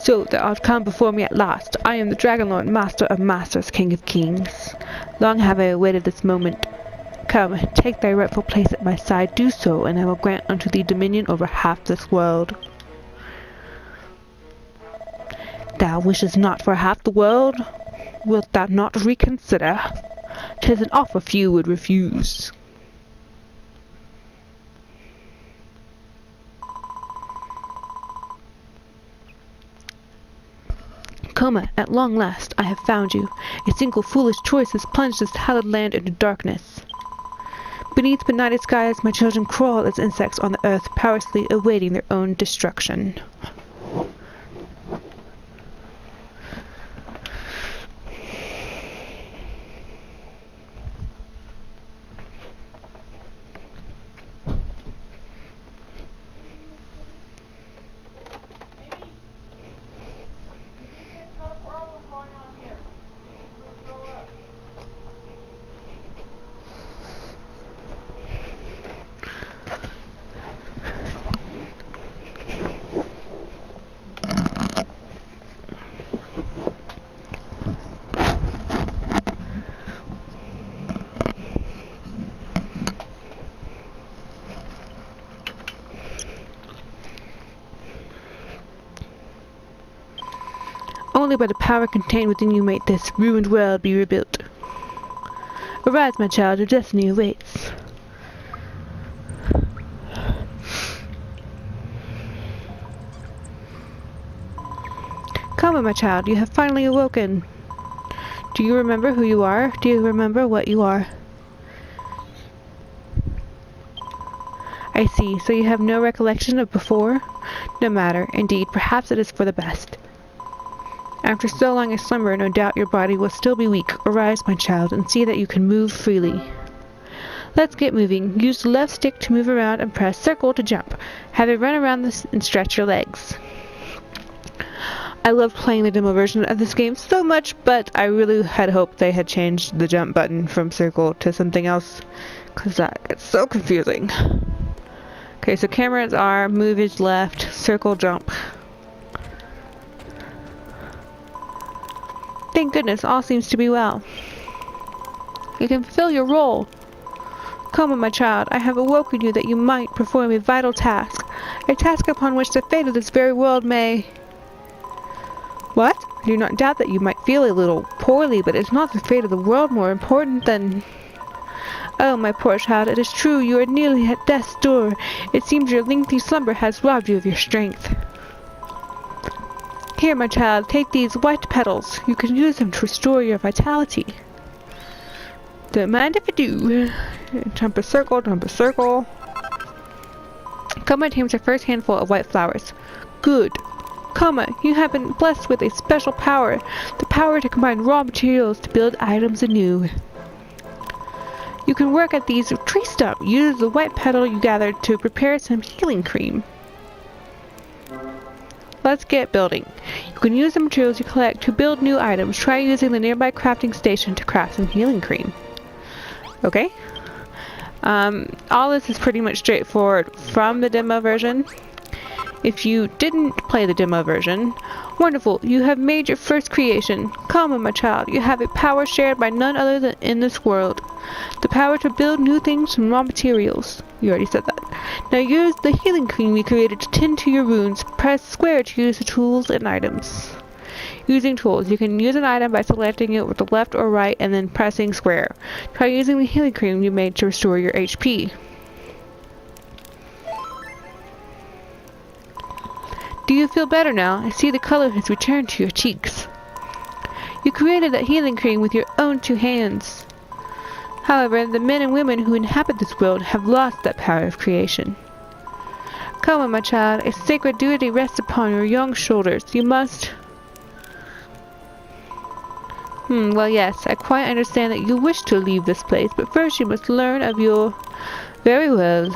So thou art come before me at last. I am the Dragonlord, Master of Masters, King of Kings. Long have I awaited this moment. Come, take thy rightful place at my side, do so, and I will grant unto thee dominion over half this world. Thou wishest not for half the world? Wilt thou not reconsider? 'Tis an offer few would refuse. Coma, at long last, I have found you. A single foolish choice has plunged this hallowed land into darkness. Beneath benighted skies, my children crawl as insects on the earth, powerlessly awaiting their own destruction. Only by the power contained within you might this ruined world be rebuilt. Arise, my child, your destiny awaits. Come, my child, you have finally awoken. Do you remember who you are? Do you remember what you are? I see, so you have no recollection of before? No matter, indeed, perhaps it is for the best. After so long a slumber, no doubt your body will still be weak. Arise, my child, and see that you can move freely. Let's get moving. Use the left stick to move around and press circle to jump. Have it run around this and stretch your legs. I loved playing the demo version of this game so much, but I really had hoped they had changed the jump button from circle to something else, because that gets so confusing. Okay, so cameras are move is left, circle, jump. Thank goodness, all seems to be well. You can fulfill your role. Come, my child, I have awoken you that you might perform a vital task. A task upon which the fate of this very world may... What? I do not doubt that you might feel a little poorly, but is not the fate of the world more important than... Oh, my poor child, it is true, you are nearly at death's door. It seems your lengthy slumber has robbed you of your strength. Here, my child, take these white petals. You can use them to restore your vitality. Don't mind if I do. Jump a circle, jump a circle. Coma tames her first handful of white flowers. Good. Coma, you have been blessed with a special power. The power to combine raw materials to build items anew. You can work at these tree stump. Use the white petal you gathered to prepare some healing cream. Let's get building. You can use the materials you collect to build new items. Try using the nearby crafting station to craft some healing cream. Okay. All this is pretty much straightforward from the demo version. If you didn't play the demo version, wonderful, you have made your first creation. Come, my child, you have a power shared by none other than in this world. The power to build new things from raw materials. You already said that. Now use the healing cream we created to tend to your wounds. Press square to use the tools and items. Using tools. You can use an item by selecting it with the left or right and then pressing square. Try using the healing cream you made to restore your HP. Do you feel better now? I see the color has returned to your cheeks. You created that healing cream with your own two hands. However, the men and women who inhabit this world have lost that power of creation. Come, my child, a sacred duty rests upon your young shoulders. You must... well yes, I quite understand that you wish to leave this place, but first you must learn of your... Very well.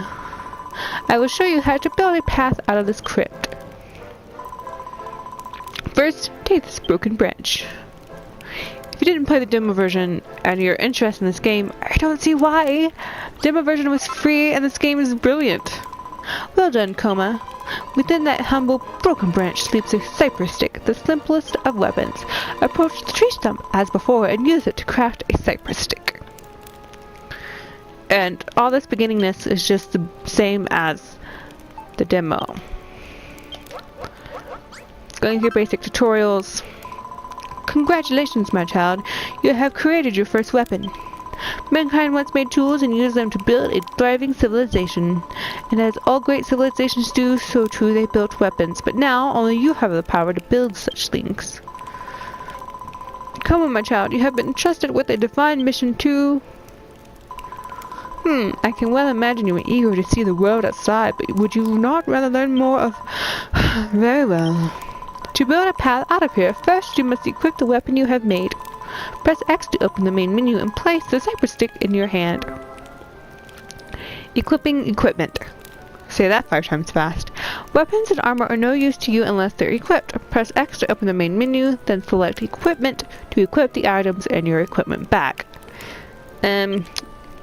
I will show you how to build a path out of this crypt. First, take this broken branch. If you didn't play the demo version and you're interested in this game, I don't see why. The demo version was free and this game is brilliant. Well done, Coma. Within that humble, broken branch sleeps a cypress stick, the simplest of weapons. Approach the tree stump as before and use it to craft a cypress stick. And all this beginningness is just the same as the demo. Going through basic tutorials. Congratulations, my child. You have created your first weapon. Mankind once made tools and used them to build a thriving civilization. And as all great civilizations do, so too they built weapons. But now, only you have the power to build such things. Come on, my child. You have been entrusted with a divine mission to... I can well imagine you are eager to see the world outside, but would you not rather learn more of... Very well. To build a path out of here, first you must equip the weapon you have made. Press X to open the main menu and place the cypress stick in your hand. Equipping equipment. Say that 5 times fast. Weapons and armor are no use to you unless they're equipped. Press X to open the main menu, then select equipment to equip the items and your equipment back.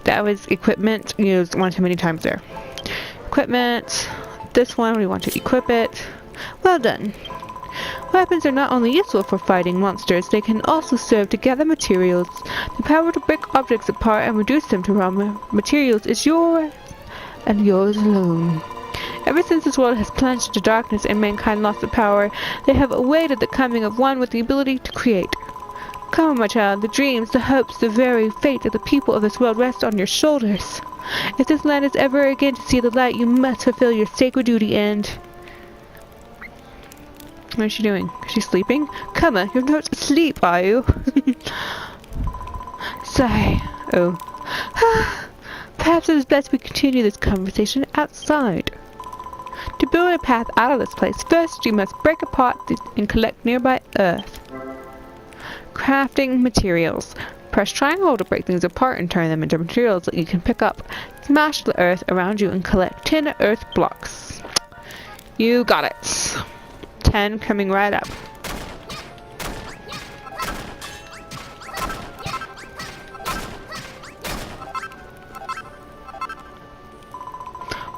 That was equipment used one too many times there. Equipment. This one, we want to equip it. Well done. Weapons are not only useful for fighting monsters, they can also serve to gather materials. The power to break objects apart and reduce them to raw materials is yours, and yours alone. Ever since this world has plunged into darkness and mankind lost the power, they have awaited the coming of one with the ability to create. Come on, my child, the dreams, the hopes, the very fate of the people of this world rest on your shoulders. If this land is ever again to see the light, you must fulfill your sacred duty and... What is she doing? Is she sleeping? Come on, you're not asleep, are you? Sigh. Oh. Perhaps it is best we continue this conversation outside. To build a path out of this place, first you must break apart and collect nearby earth. Crafting materials. Press triangle to break things apart and turn them into materials that you can pick up. Smash the earth around you and collect 10 earth blocks. You got it. 10 coming right up.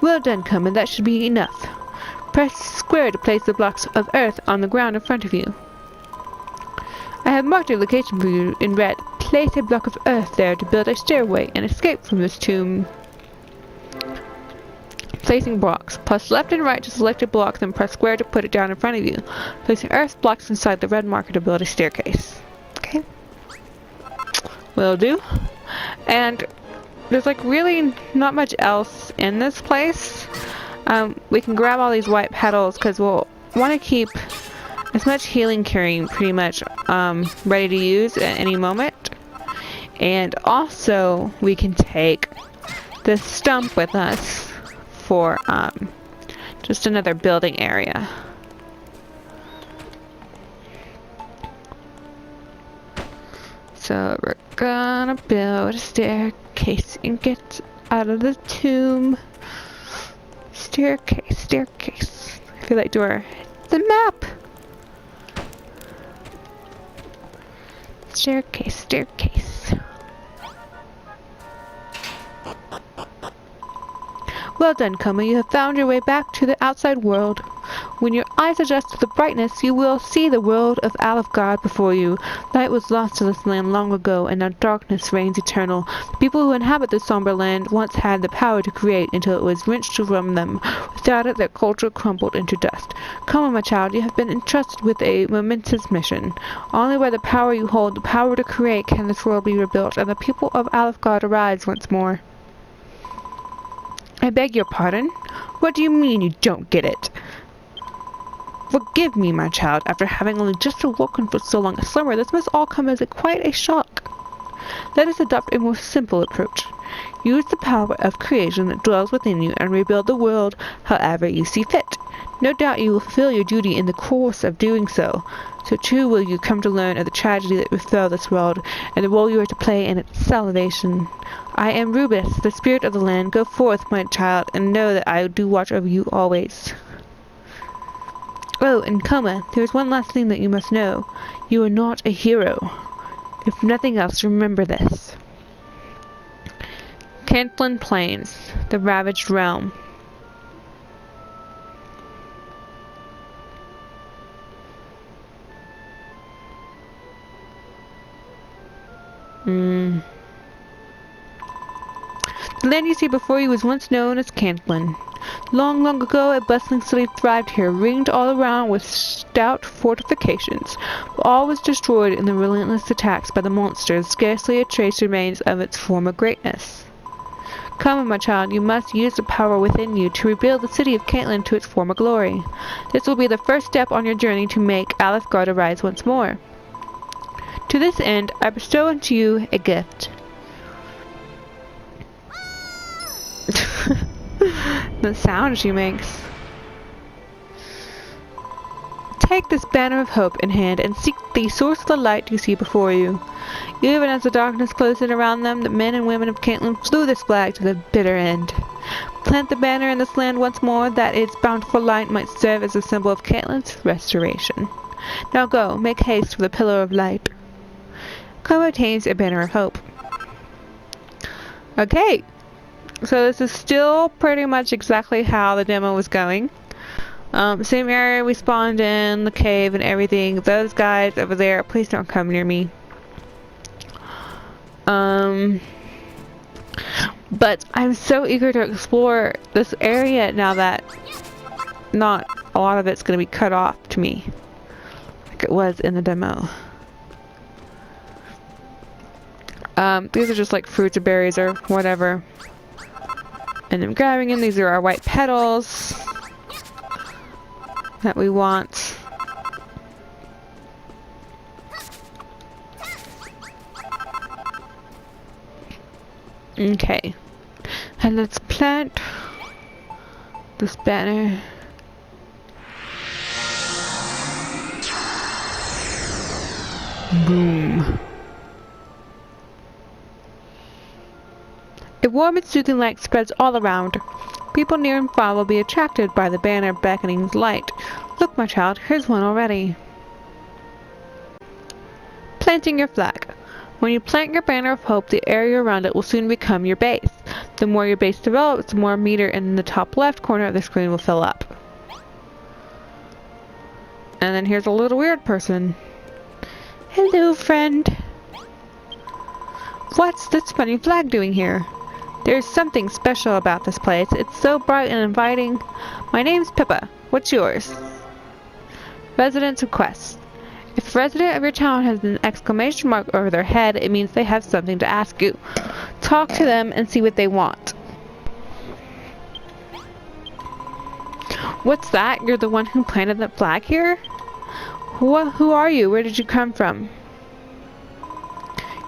Well done, Coleman. That should be enough. Press square to place the blocks of earth on the ground in front of you. I have marked a location for you in red. Place a block of earth there to build a stairway and escape from this tomb. Placing blocks. Press left and right to select a block, then press square to put it down in front of you. Placing earth blocks inside the red marker to build a staircase. Okay. Will do. And there's like really not much else in this place. We can grab all these white petals because we'll want to keep as much healing cream pretty much ready to use at any moment. And also we can take this stump with us for just another building area. So we're gonna build a staircase and get out of the tomb. Staircase, staircase. I feel like doing the map. Staircase, staircase. Well done, Koma. You have found your way back to the outside world. When your eyes adjust to the brightness, you will see the world of Alefgard before you. Light was lost to this land long ago, and now darkness reigns eternal. The people who inhabit this somber land once had the power to create until it was wrenched from them. Without it, their culture crumbled into dust. Come on, my child, you have been entrusted with a momentous mission. Only by the power you hold, the power to create, can this world be rebuilt, and the people of Alefgard arise once more. I beg your pardon? What do you mean you don't get it? Forgive me, my child. After having only just awoken for so long a slumber, this must all come as quite a shock. Let us adopt a more simple approach. Use the power of creation that dwells within you and rebuild the world however you see fit. No doubt you will fulfill your duty in the course of doing so. So too will you come to learn of the tragedy that befell this world, and the role you are to play in its salvation. I am Rubus, the spirit of the land. Go forth, my child, and know that I do watch over you always. Oh, and Koma, there is one last thing that you must know. You are not a hero. If nothing else, remember this. Cantlin Plains, the ravaged realm. land you see before you was once known as Cantlin. Long, long ago, a bustling city thrived here, ringed all around with stout fortifications. But all was destroyed in the relentless attacks by the monsters. Scarcely a trace remains of its former greatness. Come, my child, you must use the power within you to rebuild the city of Cantlin to its former glory. This will be the first step on your journey to make Alefgard arise once more. To this end, I bestow unto you a gift. The sound she makes. Take this banner of hope in hand and seek the source of the light you see before you. Even as the darkness closed in around them, the men and women of Cantlin flew this flag to the bitter end. Plant the banner in this land once more, that its bountiful light might serve as a symbol of Cantlin's restoration. Now go, make haste for the pillar of light. Come obtains a banner of hope. Okay. So this is still pretty much exactly how the demo was going. Same area we spawned in, the cave and everything. Those guys over there, please don't come near me. But I'm so eager to explore this area now that not a lot of it's going to be cut off to me like it was in the demo. These are just like fruits or berries or whatever. And I'm grabbing them. These are our white petals that we want. Okay. And let's plant this banner. Boom. A warm and soothing light spreads all around. People near and far will be attracted by the banner beckoning light. Look, my child, here's one already. Planting your flag. When you plant your banner of hope, the area around it will soon become your base. The more your base develops, the more meter in the top left corner of the screen will fill up. And then here's a little weird person. Hello, friend. What's this funny flag doing here? There's something special about this place. It's so bright and inviting. My name's Pippa. What's yours? Resident's request. If a resident of your town has an exclamation mark over their head, it means they have something to ask you. Talk to them and see what they want. What's that? You're the one who planted that flag here? Who are you? Where did you come from?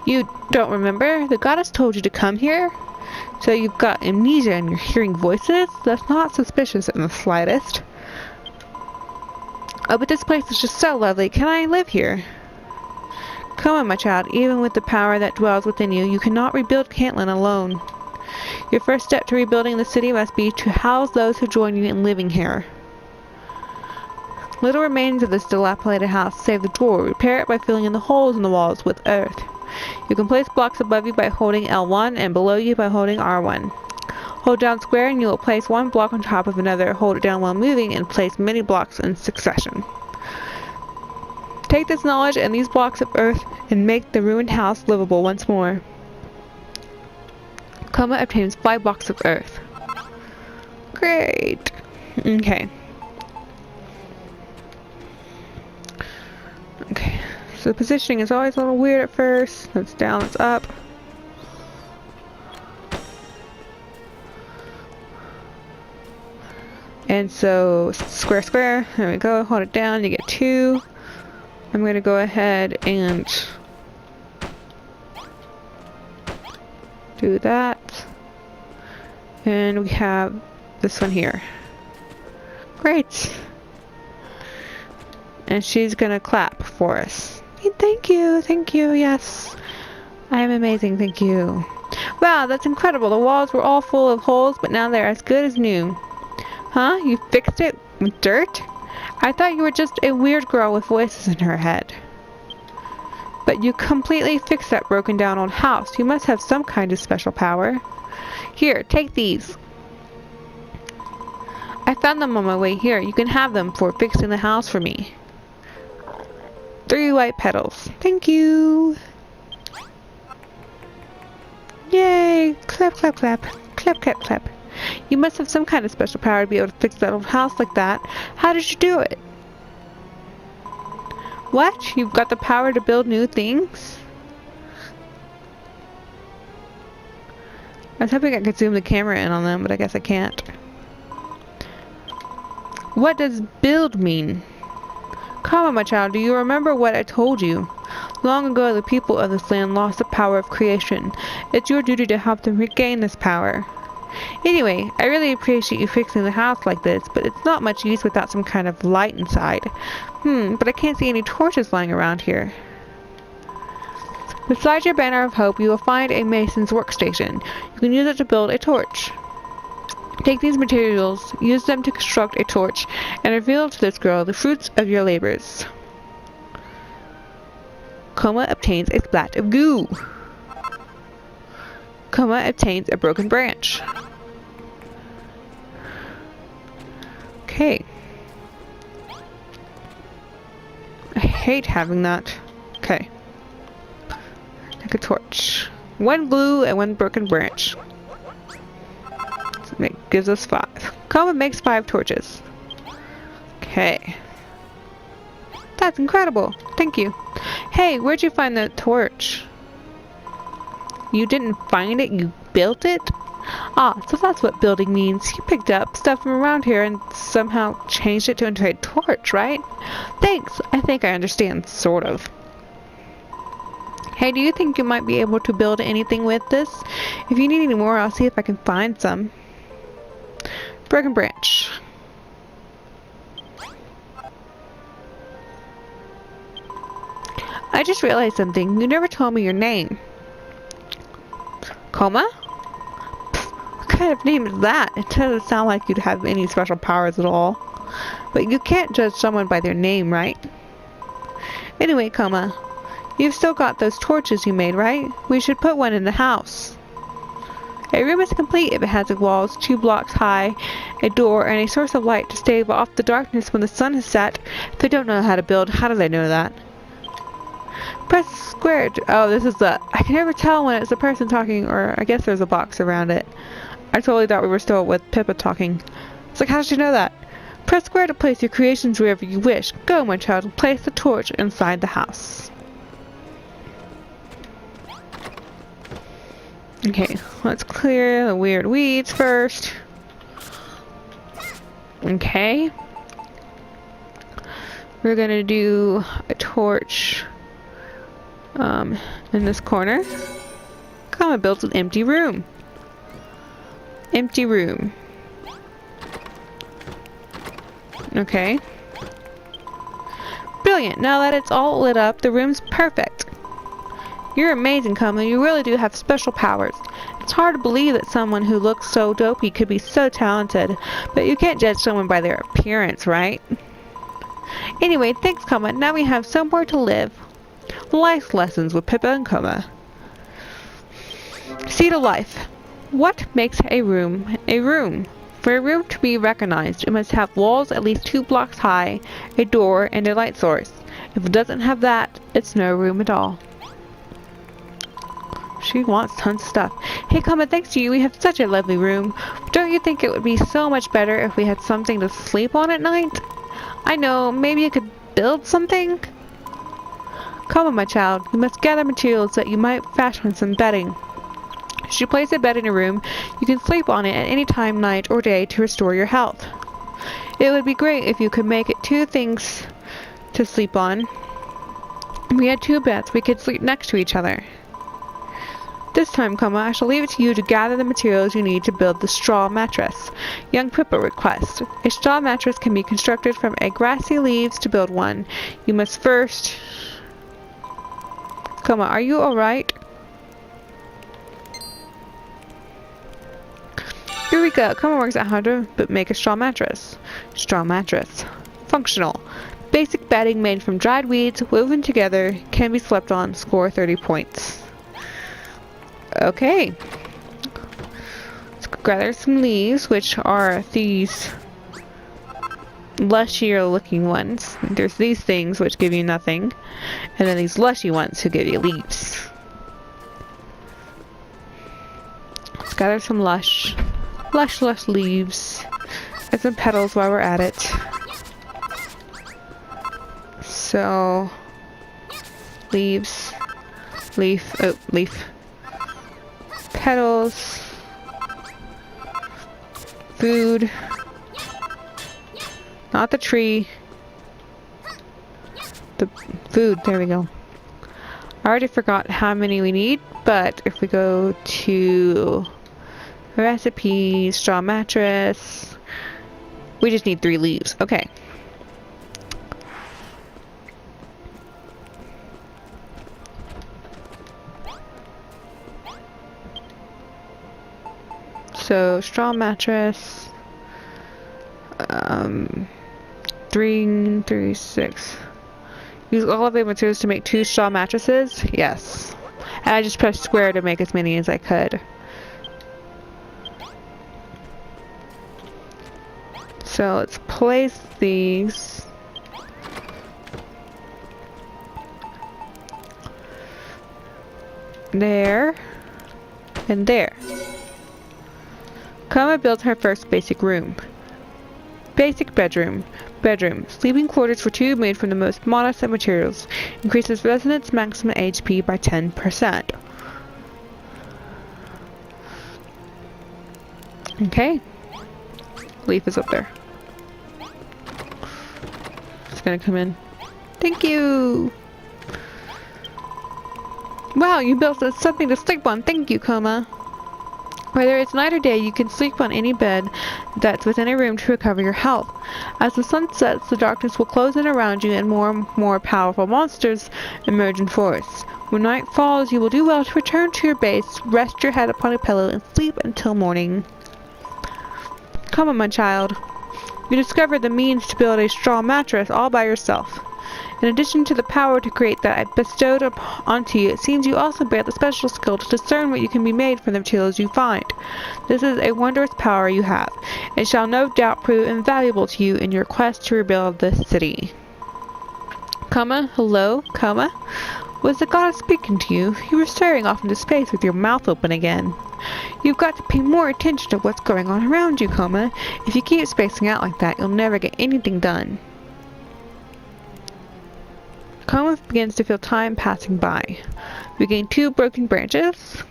You don't remember? The goddess told you to come here? So you've got amnesia and you're hearing voices? That's not suspicious in the slightest. Oh, but this place is just so lovely. Can I live here? Come on, my child. Even with the power that dwells within you, you cannot rebuild Cantlin alone. Your first step to rebuilding the city must be to house those who join you in living here. Little remains of this dilapidated house, save the door. Repair it by filling in the holes in the walls with earth. You can place blocks above you by holding L1 and below you by holding R1. Hold down square and you will place one block on top of another. Hold it down while moving and place many blocks in succession. Take this knowledge and these blocks of earth and make the ruined house livable once more. Coma obtains 5 blocks of earth. Great. Okay. Okay. So the positioning is always a little weird at first. It's down, it's up. And so, square, square, there we go, hold it down, you get 2. I'm going to go ahead and do that. And we have this one here. Great. And she's going to clap for us. Thank you, yes. I am amazing, thank you. Wow, that's incredible. The walls were all full of holes, but now they're as good as new. Huh? You fixed it with dirt? I thought you were just a weird girl with voices in her head. But you completely fixed that broken down old house. You must have some kind of special power. Here, take these. I found them on my way here. You can have them for fixing the house for me. 3 white petals. Thank you. Yay! Clap, clap, clap. Clap, clap, clap. You must have some kind of special power to be able to fix that old house like that. How did you do it? What? You've got the power to build new things? I was hoping I could zoom the camera in on them, but I guess I can't. What does build mean? Come on, my child, do you remember what I told you? Long ago, the people of this land lost the power of creation. It's your duty to help them regain this power. Anyway, I really appreciate you fixing the house like this, but it's not much use without some kind of light inside. But I can't see any torches lying around here. Beside your banner of hope, you will find a mason's workstation. You can use it to build a torch. Take these materials, use them to construct a torch, and reveal to this girl the fruits of your labors. Coma obtains a splat of goo. Coma obtains a broken branch. Okay. I hate having that. Okay. Like a torch. One glue and one broken branch. So it gives us 5. Coma makes 5 torches. Okay. That's incredible. Thank you. Hey, where'd you find that torch? You didn't find it, you built it? Ah, so that's what building means. You picked up stuff from around here and somehow changed it into a torch, right? Thanks, I think I understand, sort of. Hey, do you think you might be able to build anything with this? If you need any more, I'll see if I can find some. Broken branch. I just realized something. You never told me your name. Coma? What kind of name is that? It doesn't sound like you'd have any special powers at all. But you can't judge someone by their name, right? Anyway, Coma, you've still got those torches you made, right? We should put one in the house. A room is complete if it has walls 2 blocks high, a door, and a source of light to stave off the darkness when the sun has set. If they don't know how to build, how do they know that? Press square. Oh, this is the... I can never tell when it's a person talking, or I guess there's a box around it. I totally thought we were still with Pippa talking. It's like, how did you know that? Press square to place your creations wherever you wish. Go, my child, and place the torch inside the house. Okay, let's clear the weird weeds first. Okay. We're gonna do a torch in this corner. Come and build an empty room. Empty room. Okay. Brilliant. Now that it's all lit up, the room's perfect. You're amazing, Coma. You really do have special powers. It's hard to believe that someone who looks so dopey could be so talented, but you can't judge someone by their appearance, right? Anyway, thanks, Coma. Now we have somewhere to live. Life lessons with Pippa and Coma. Seed of life. What makes a room a room? For a room to be recognized, it must have walls at least 2 blocks high, a door, and a light source. If it doesn't have that, it's no room at all. She wants tons of stuff. Hey, Coma, thanks to you, we have such a lovely room. Don't you think it would be so much better if we had something to sleep on at night? I know, maybe you could build something? Come on, my child. You must gather materials that you might fashion some bedding. Should you place a bed in your room, you can sleep on it at any time, night or day, to restore your health. It would be great if you could make it 2 things to sleep on. If we had 2 beds, we could sleep next to each other. This time, Coma, I shall leave it to you to gather the materials you need to build the straw mattress. Young Pippa requests. A straw mattress can be constructed from a grassy leaves to build one. You must first... Coma, are you alright? Here we go. Coma works out how to make a straw mattress. Straw mattress. Functional. Basic bedding made from dried weeds, woven together, can be slept on. Score 30 points. Okay. Let's gather some leaves, which are these lushier looking ones. There's these things which give you nothing, and then these lushy ones who give you leaves. Let's gather some lush leaves and some petals while we're at it. So, leaves, leaf, petals, food, not the tree, the food, there we go. I already forgot how many we need, but if we go to recipes, straw mattress, we just need 3 leaves. Okay. So, straw mattress, 3, 6. Use all of the materials to make 2 straw mattresses? Yes. And I just pressed square to make as many as I could. So let's place these. There. And there. Kama built her first basic room. Basic bedroom. Bedroom. Sleeping quarters for 2 made from the most modest of materials. Increases residents' maximum HP by 10%. Okay. Leaf is up there. It's gonna come in. Thank you! Wow, you built us something to sleep on. Thank you, Koma. Whether it's night or day, you can sleep on any bed that's within a room to recover your health. As the sun sets, the darkness will close in around you and more powerful monsters emerge in forests. When night falls, you will do well to return to your base, rest your head upon a pillow, and sleep until morning. Come on, my child. You discovered the means to build a straw mattress all by yourself. In addition to the power to create that I bestowed onto you, it seems you also bear the special skill to discern what you can be made from the materials you find. This is a wondrous power you have. It shall no doubt prove invaluable to you in your quest to rebuild this city. Kama, hello, Kama? Was the goddess speaking to you? You were staring off into space with your mouth open again. You've got to pay more attention to what's going on around you, Kama. If you keep spacing out like that, you'll never get anything done. Kama begins to feel time passing by. We gain 2 broken branches.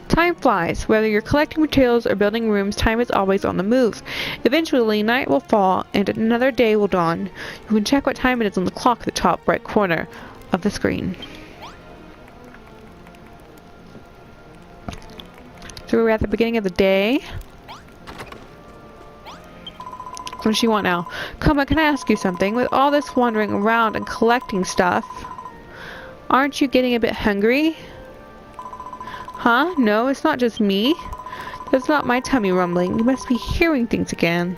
Time flies. Whether you're collecting materials or building rooms, time is always on the move. Eventually, night will fall and another day will dawn. You can check what time it is on the clock at the top right corner of the screen. So we're at the beginning of the day. What does she want now? Kama, can I ask you something? With all this wandering around and collecting stuff, aren't you getting a bit hungry? Huh? No, it's not just me. That's not my tummy rumbling. You must be hearing things again.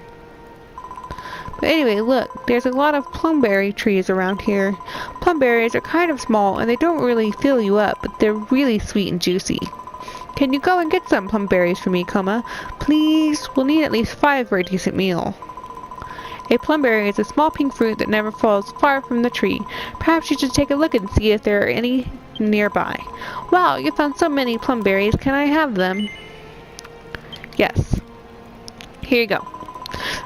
But anyway, look, there's a lot of plumberry trees around here. Plumberries are kind of small and they don't really fill you up, but they're really sweet and juicy. Can you go and get some plumberries for me, Kama? Please? We'll need at least 5 for a decent meal. A plumberry is a small pink fruit that never falls far from the tree. Perhaps you should take a look and see if there are any nearby. Wow, you found so many plumberries. Can I have them? Yes. Here you go.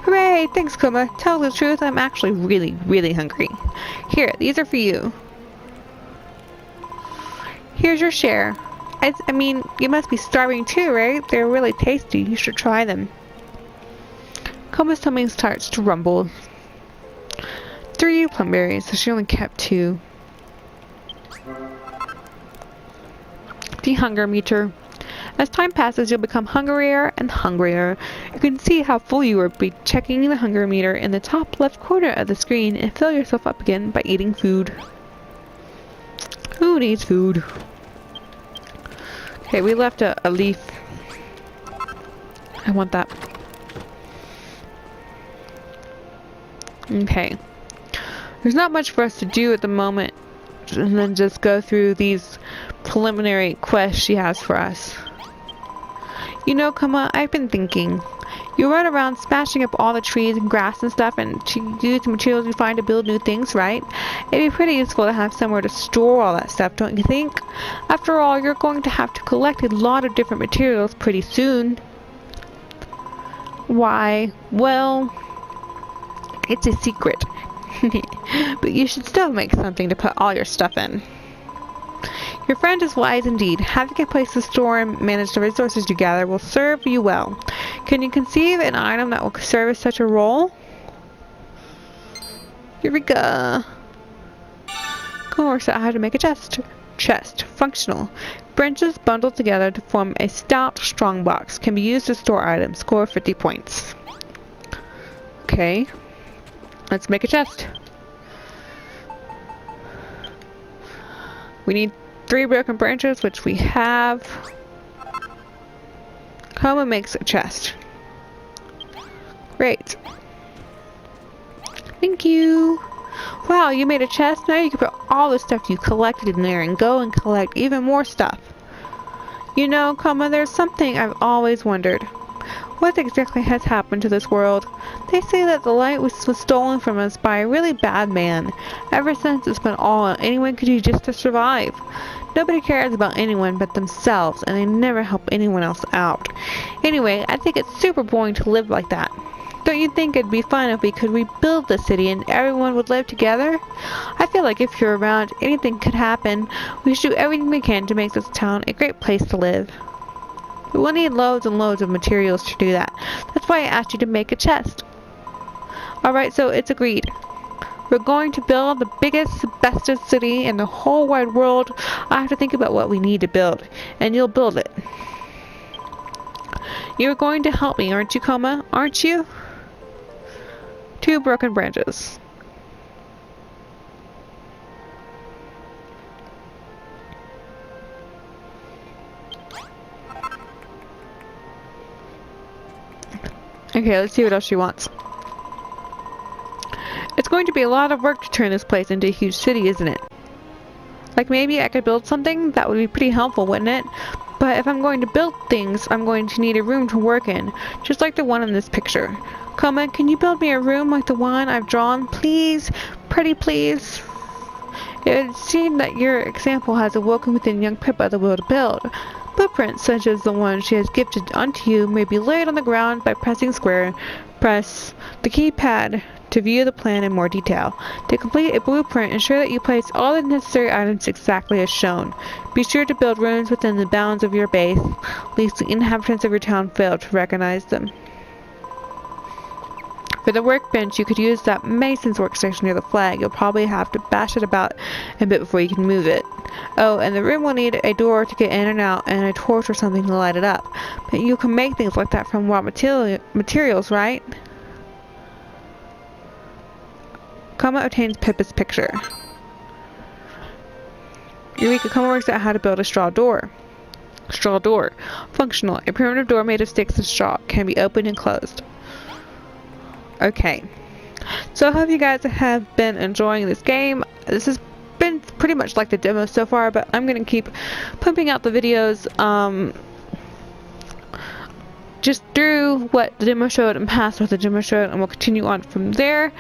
Hooray! Thanks, Koma. Tell the truth, I'm actually really, really hungry. Here, these are for you. Here's your share. I mean, you must be starving too, right? They're really tasty. You should try them. Koma's tummy starts to rumble. 3 plumberries, so she only kept 2. The hunger meter. As time passes, you'll become hungrier and hungrier. You can see how full you are by checking the hunger meter in the top left corner of the screen and fill yourself up again by eating food. Who needs food? Okay, we left a leaf. I want that. Okay. There's not much for us to do at the moment, and then just go through these preliminary quests she has for us. You know, Kama, I've been thinking. You run around smashing up all the trees and grass and stuff and to use the materials you find to build new things, right? It'd be pretty useful to have somewhere to store all that stuff, don't you think? After all, you're going to have to collect a lot of different materials pretty soon. Why? Well, it's a secret. But you should still make something to put all your stuff in. Your friend is wise indeed. Having a place to store and manage the resources you gather will serve you well. Can you conceive an item that will serve as such a role? Eureka! Come works out how to make a chest. Chest. Functional. Branches bundled together to form a stout, strong box. Can be used to store items. Score 50 points. Okay. Let's make a chest. We need 3 broken branches, which we have. Koma makes a chest. Great. Thank you. Wow, you made a chest? Now you can put all the stuff you collected in there and go and collect even more stuff. You know, Koma, there's something I've always wondered. What exactly has happened to this world? They say that the light was stolen from us by a really bad man. Ever since, it's been all anyone could do just to survive. Nobody cares about anyone but themselves, and they never help anyone else out. Anyway, I think it's super boring to live like that. Don't you think it'd be fun if we could rebuild the city and everyone would live together? I feel like if you're around, anything could happen. We should do everything we can to make this town a great place to live. We will need loads and loads of materials to do that. That's why I asked you to make a chest. Alright, so it's agreed. We're going to build the biggest, bestest city in the whole wide world. I have to think about what we need to build, and you'll build it. You're going to help me, aren't you, Koma? Aren't you? 2 broken branches. Okay, let's see what else she wants. It's going to be a lot of work to turn this place into a huge city, isn't it? Like maybe I could build something? That would be pretty helpful, wouldn't it? But if I'm going to build things, I'm going to need a room to work in, just like the one in this picture. Koma, can you build me a room like the one I've drawn? Please? Pretty please? It would seem that your example has awoken within young Pippa the will to build. Blueprints such as the one she has gifted unto you may be laid on the ground by pressing square. Press the keypad to view the plan in more detail. To complete a blueprint, ensure that you place all the necessary items exactly as shown. Be sure to build rooms within the bounds of your base, lest the inhabitants of your town fail to recognize them. For the workbench, you could use that mason's workstation near the flag. You'll probably have to bash it about a bit before you can move it. Oh, and the room will need a door to get in and out, and a torch or something to light it up. But you can make things like that from raw materials, right? Koma obtains Pippa's picture. Eureka, Koma works out how to build a straw door. Straw door. Functional. A primitive door made of sticks and straw. Can be opened and closed. Okay. So I hope you guys have been enjoying this game. This has been pretty much like the demo so far, but I'm going to keep pumping out the videos just through what the demo showed and past what the demo showed, and we'll continue on from there.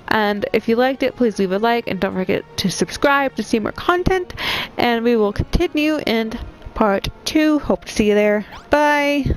And if you liked it, please leave a like, and don't forget to subscribe to see more content, and we will continue in part 2. Hope to see you there. Bye!